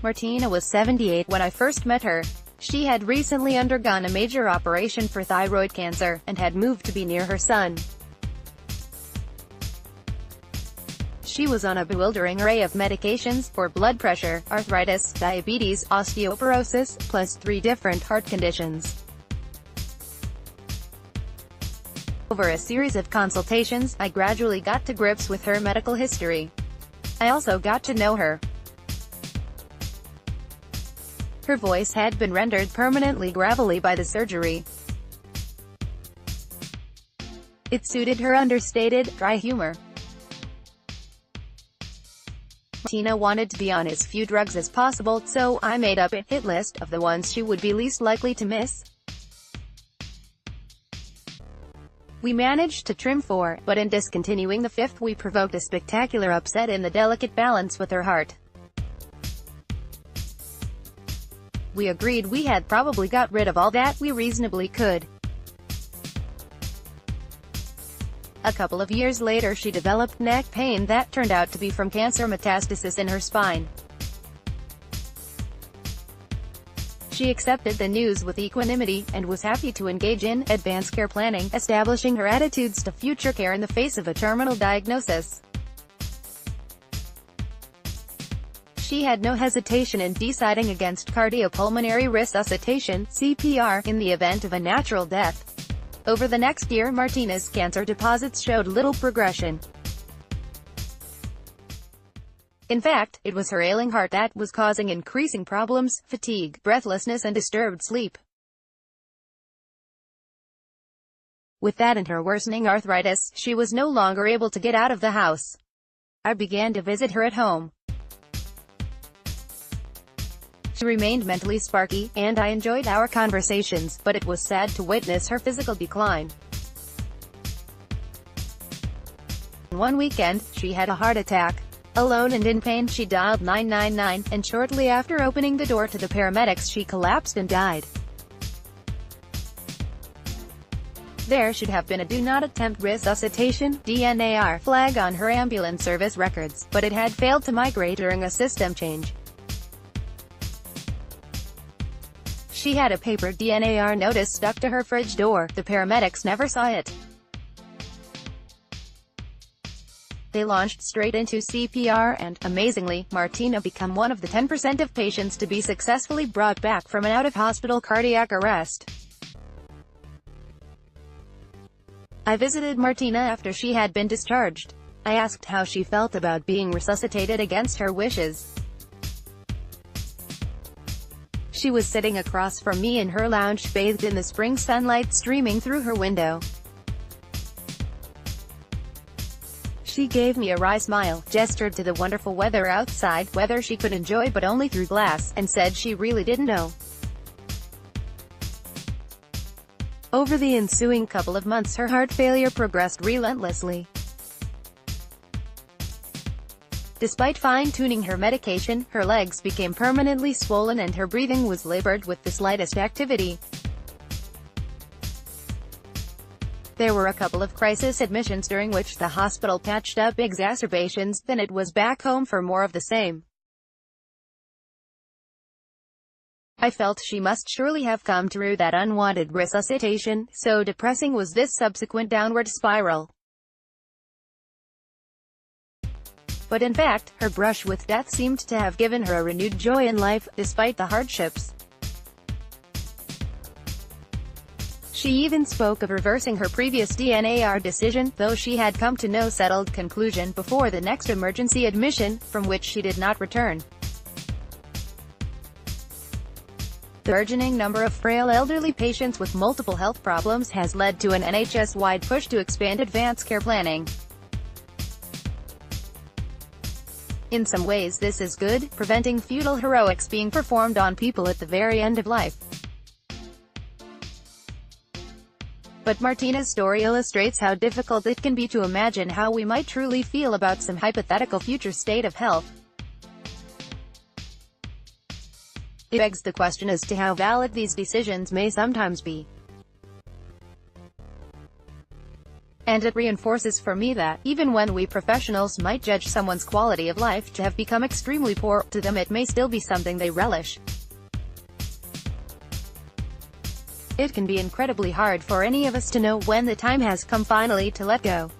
Martina was 78 when I first met her. She had recently undergone a major operation for thyroid cancer, and had moved to be near her son. She was on a bewildering array of medications, for blood pressure, arthritis, diabetes, osteoporosis, plus 3 different heart conditions. Over a series of consultations, I gradually got to grips with her medical history. I also got to know her. Her voice had been rendered permanently gravelly by the surgery. It suited her understated, dry humor. Martina wanted to be on as few drugs as possible, so I made up a hit list of the ones she would be least likely to miss. We managed to trim 4, but in discontinuing the 5th we provoked a spectacular upset in the delicate balance with her heart. We agreed we had probably got rid of all that we reasonably could. A couple of years later she developed neck pain that turned out to be from cancer metastasis in her spine. She accepted the news with equanimity, and was happy to engage in advanced care planning, establishing her attitudes to future care in the face of a terminal diagnosis. She had no hesitation in deciding against cardiopulmonary resuscitation (CPR) in the event of a natural death. Over the next year, Martina's cancer deposits showed little progression. In fact, it was her ailing heart that was causing increasing problems, fatigue, breathlessness and disturbed sleep. With that and her worsening arthritis, she was no longer able to get out of the house. I began to visit her at home. She remained mentally sparky, and I enjoyed our conversations, but it was sad to witness her physical decline. One weekend, she had a heart attack. Alone and in pain, she dialed 999, and shortly after opening the door to the paramedics she collapsed and died. There should have been a "Do Not Attempt Resuscitation" (DNAR) flag on her ambulance service records, but it had failed to migrate during a system change. She had a paper DNAR notice stuck to her fridge door. The paramedics never saw it. They launched straight into CPR and, amazingly, Martina became one of the 10% of patients to be successfully brought back from an out-of-hospital cardiac arrest. I visited Martina after she had been discharged. I asked how she felt about being resuscitated against her wishes. She was sitting across from me in her lounge, bathed in the spring sunlight streaming through her window. She gave me a wry smile, gestured to the wonderful weather outside, weather she could enjoy but only through glass, and said she really didn't know. Over the ensuing couple of months her heart failure progressed relentlessly. Despite fine-tuning her medication, her legs became permanently swollen and her breathing was labored with the slightest activity. There were a couple of crisis admissions during which the hospital patched up exacerbations, then it was back home for more of the same. I felt she must surely have come through that unwanted resuscitation, so depressing was this subsequent downward spiral. But in fact, her brush with death seemed to have given her a renewed joy in life, despite the hardships. She even spoke of reversing her previous DNAR decision, though she had come to no settled conclusion before the next emergency admission, from which she did not return. The burgeoning number of frail elderly patients with multiple health problems has led to an NHS-wide push to expand advanced care planning. In some ways this is good, preventing futile heroics being performed on people at the very end of life. But Martina's story illustrates how difficult it can be to imagine how we might truly feel about some hypothetical future state of health. It begs the question as to how valid these decisions may sometimes be. And it reinforces for me that, even when we professionals might judge someone's quality of life to have become extremely poor, to them it may still be something they relish. It can be incredibly hard for any of us to know when the time has come finally to let go.